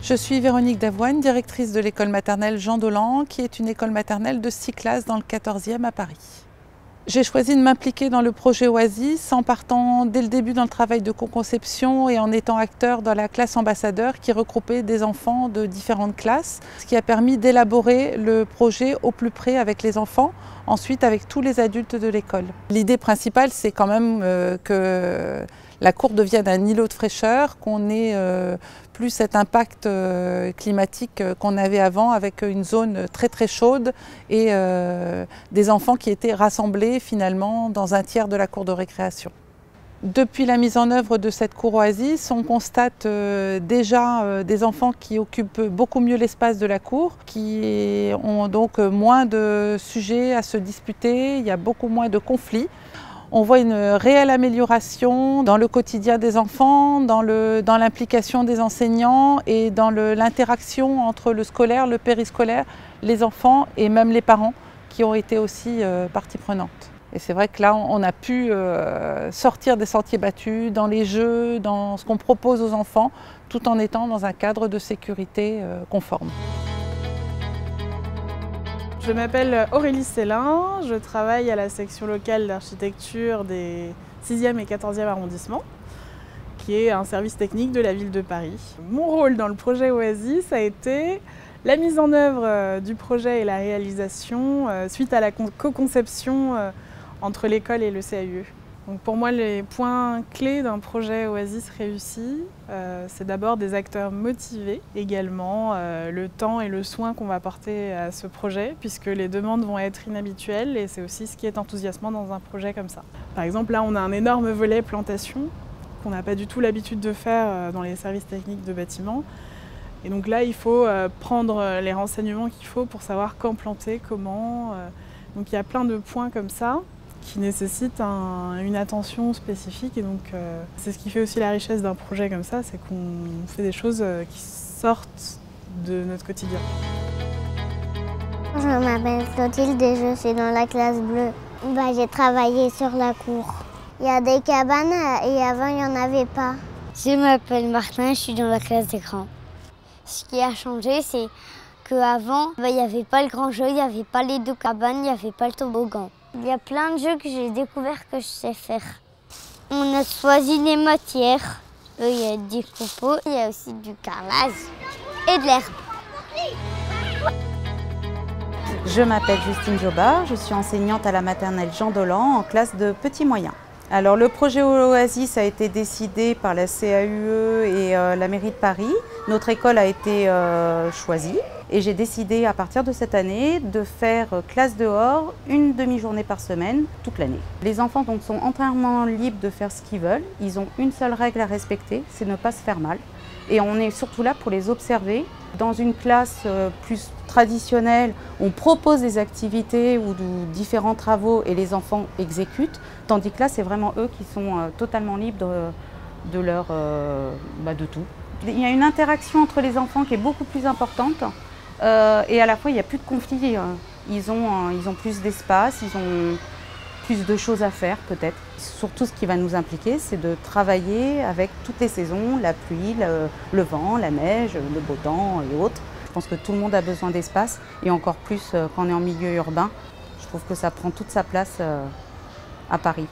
Je suis Véronique Davoine, directrice de l'école maternelle Jean Dolan, qui est une école maternelle de 6 classes dans le 14e à Paris. J'ai choisi de m'impliquer dans le projet Oasis en partant dès le début dans le travail de co-conception et en étant acteur dans la classe ambassadeur qui regroupait des enfants de différentes classes, ce qui a permis d'élaborer le projet au plus près avec les enfants, ensuite avec tous les adultes de l'école. L'idée principale, c'est quand même que la cour devienne un îlot de fraîcheur, qu'on ait plus cet impact climatique qu'on avait avant avec une zone très très chaude et des enfants qui étaient rassemblés finalement dans un tiers de la cour de récréation. Depuis la mise en œuvre de cette cour Oasis, on constate déjà des enfants qui occupent beaucoup mieux l'espace de la cour, qui ont donc moins de sujets à se disputer, il y a beaucoup moins de conflits. On voit une réelle amélioration dans le quotidien des enfants, dans l'implication des enseignants et dans l'interaction entre le scolaire, le périscolaire, les enfants et même les parents qui ont été aussi partie prenante. Et c'est vrai que là, on a pu sortir des sentiers battus, dans les jeux, dans ce qu'on propose aux enfants, tout en étant dans un cadre de sécurité conforme. Je m'appelle Aurélie Célin, je travaille à la section locale d'architecture des 6e et 14e arrondissements, qui est un service technique de la ville de Paris. Mon rôle dans le projet Oasis a été la mise en œuvre du projet et la réalisation suite à la co-conception entre l'école et le CAUE. Donc pour moi, les points clés d'un projet Oasis réussi, c'est d'abord des acteurs motivés, également le temps et le soin qu'on va porter à ce projet, puisque les demandes vont être inhabituelles et c'est aussi ce qui est enthousiasmant dans un projet comme ça. Par exemple, là, on a un énorme volet plantation qu'on n'a pas du tout l'habitude de faire dans les services techniques de bâtiments. Et donc là, il faut prendre les renseignements qu'il faut pour savoir quand planter, comment. Donc il y a plein de points comme ça qui nécessite une attention spécifique et donc c'est ce qui fait aussi la richesse d'un projet comme ça, c'est qu'on fait des choses qui sortent de notre quotidien. Je m'appelle Clotilde et je suis dans la classe bleue. J'ai travaillé sur la cour. Il y a des cabanes et avant il n'y en avait pas. Je m'appelle Martin, je suis dans la classe des grands. Ce qui a changé, c'est qu'avant, il n'y avait pas le grand jeu, il n'y avait pas les 2 cabanes, il n'y avait pas le toboggan. Il y a plein de jeux que j'ai découvert que je sais faire. On a choisi les matières. Il y a du copeau, il y a aussi du carrelage et de l'herbe. Je m'appelle Justine Jobard, je suis enseignante à la maternelle Jean Dolan en classe de petits moyens. Alors le projet Oasis a été décidé par la CAUE et la mairie de Paris. Notre école a été choisie. Et j'ai décidé à partir de cette année de faire classe dehors une demi-journée par semaine toute l'année. Les enfants donc sont entièrement libres de faire ce qu'ils veulent. Ils ont une seule règle à respecter, c'est ne pas se faire mal. Et on est surtout là pour les observer. Dans une classe plus traditionnelle, on propose des activités ou différents travaux et les enfants exécutent. Tandis que là, c'est vraiment eux qui sont totalement libres de tout. Il y a une interaction entre les enfants qui est beaucoup plus importante. Et à la fois, il n'y a plus de conflits. Ils ont plus d'espace, ils ont plus de choses à faire peut-être. Surtout, ce qui va nous impliquer, c'est de travailler avec toutes les saisons, la pluie, le vent, la neige, le beau temps et autres. Je pense que tout le monde a besoin d'espace et encore plus quand on est en milieu urbain. Je trouve que ça prend toute sa place à Paris.